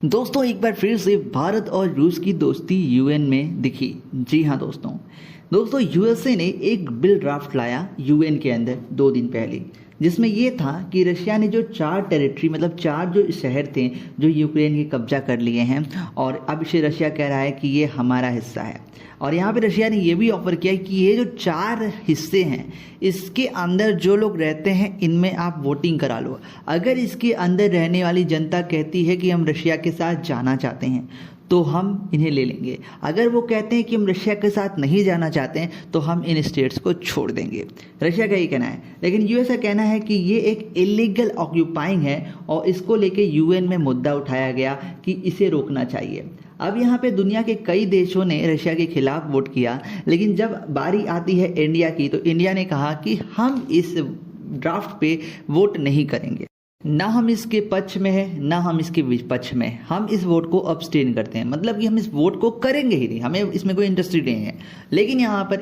दोस्तों एक बार फिर से भारत और रूस की दोस्ती यूएन में दिखी। जी हाँ दोस्तों यूएसए ने एक बिल ड्राफ्ट लाया यूएन के अंदर 2 दिन पहले, जिसमें ये था कि रशिया ने जो 4 टेरिटरी मतलब 4 जो शहर थे जो यूक्रेन के कब्जा कर लिए हैं और अब इसे रशिया कह रहा है कि ये हमारा हिस्सा है। और यहाँ पे रशिया ने ये भी ऑफर किया कि ये जो 4 हिस्से हैं इसके अंदर जो लोग रहते हैं इनमें आप वोटिंग करा लो। अगर इसके अंदर रहने वाली जनता कहती है कि हम रशिया के साथ जाना चाहते हैं तो हम इन्हें ले लेंगे। अगर वो कहते हैं कि हम रशिया के साथ नहीं जाना चाहते हैं तो हम इन स्टेट्स को छोड़ देंगे। रशिया का ये कहना है, लेकिन यूएस का कहना है कि ये एक इलीगल ऑक्यूपाइंग है और इसको लेके यूएन में मुद्दा उठाया गया कि इसे रोकना चाहिए। अब यहाँ पे दुनिया के कई देशों ने रशिया के खिलाफ वोट किया, लेकिन जब बारी आती है इंडिया की तो इंडिया ने कहा कि हम इस ड्राफ्ट पे वोट नहीं करेंगे। ना हम इसके पक्ष में है ना हम इसके विपक्ष में, हम इस वोट को अब्सटेन करते हैं, मतलब कि हम इस वोट को करेंगे ही नहीं, हमें इसमें कोई इंटरेस्ट नहीं है। लेकिन यहाँ पे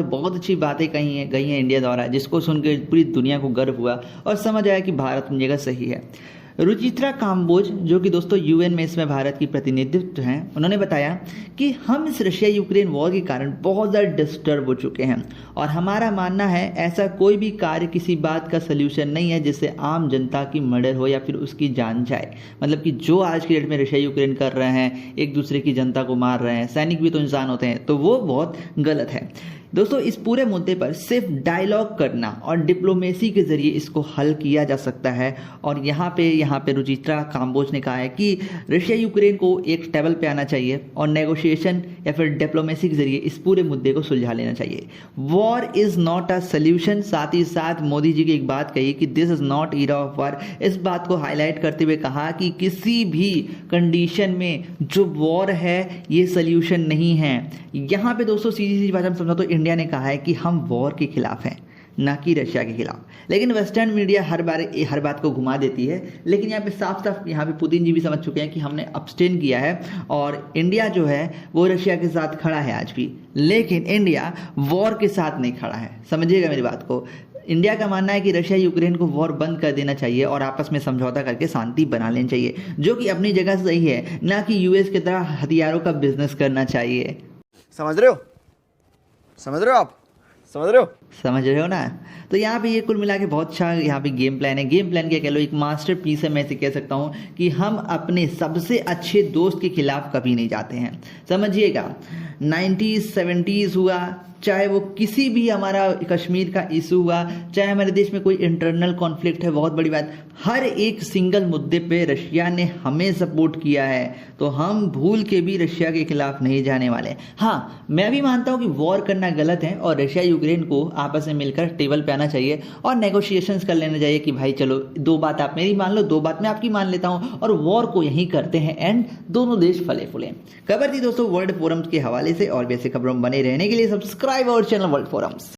बहुत अच्छी बातें गई हैं इंडिया द्वारा, जिसको सुनकर पूरी दुनिया को गर्व हुआ और समझ आया कि भारत अपनी जगह सही है। रुचित्रा काम्बोज जो कि दोस्तों यूएन में इसमें भारत की प्रतिनिधित्व हैं, उन्होंने बताया कि हम इस रशिया यूक्रेन वॉर के कारण बहुत ज़्यादा डिस्टर्ब हो चुके हैं और हमारा मानना है ऐसा कोई भी कार्य किसी बात का सल्यूशन नहीं है जिससे आम जनता की मर्डर हो या फिर उसकी जान जाए। मतलब कि जो आज की डेट में रशिया यूक्रेन कर रहे हैं, एक दूसरे की जनता को मार रहे हैं, सैनिक भी तो इंसान होते हैं, तो वो बहुत गलत है। दोस्तों इस पूरे मुद्दे पर सिर्फ डायलॉग करना और डिप्लोमेसी के जरिए इसको हल किया जा सकता है। और यहाँ पे रुचित्रा काम्बोज ने कहा है कि रशिया यूक्रेन को एक टेबल पे आना चाहिए और नेगोशिएशन या फिर डिप्लोमेसी के जरिए इस पूरे मुद्दे को सुलझा लेना चाहिए। War is not a solution. साथ ही साथ मोदी जी की एक बात कही कि this is not era of war. इस बात को हाईलाइट करते हुए कहा कि किसी भी कंडीशन में जो वॉर है ये सोल्यूशन नहीं है। यहाँ पे दोस्तों सीधी बात हम समझा तो इंडिया ने कहा है कि हम वॉर के खिलाफ हैं, ना कि रशिया के खिलाफ। लेकिन वेस्टर्न मीडिया हर बात को घुमा देती है। लेकिन यहाँ पे साफ यहाँ पे पुतिन जी भी समझ चुके हैं कि हमने अब्सटेन किया है और इंडिया जो है वो रशिया के साथ खड़ा है आज भी, लेकिन इंडिया वॉर के साथ नहीं खड़ा है। समझिएगा मेरी बात को। इंडिया का मानना है कि रशिया यूक्रेन को वॉर बंद कर देना चाहिए और आपस में समझौता करके शांति बना लेनी चाहिए, जो कि अपनी जगह सही है, ना कि यूएस की तरह हथियारों का बिजनेस करना चाहिए। समझ रहे हो आप? समझ रहे हो ना? तो यहाँ पे ये कुल मिला के बहुत अच्छा यहाँ पे गेम प्लान है। गेम प्लान क्या कह लो, एक मास्टर पीस है। मैं इसे कह सकता हूँ कि हम अपने सबसे अच्छे दोस्त के खिलाफ कभी नहीं जाते हैं। समझिएगा, 90s 70s हुआ, चाहे वो किसी भी हमारा कश्मीर का इशू हुआ, चाहे हमारे देश में कोई इंटरनल कॉन्फ्लिक्ट है, बहुत बड़ी बात, हर एक सिंगल मुद्दे पे रशिया ने हमें सपोर्ट किया है, तो हम भूल के भी रशिया के खिलाफ नहीं जाने वाले। हाँ, मैं भी मानता हूँ कि वॉर करना गलत है और रशिया यूक्रेन को आपस में मिलकर टेबल पे आना चाहिए और नेगोशिएशंस कर लेना चाहिए कि भाई चलो 2 बात आप मेरी मान लो, 2 बात मैं आपकी मान लेता हूँ और वॉर को यहीं करते हैं एंड दोनों देश फले फूले। खबर थी दोस्तों वर्ल्ड फोरम्स के हवाले से, और भी ऐसे खबरों में बने रहने के लिए सब्सक्राइब और चैनल वर्ल्ड फोरम्स।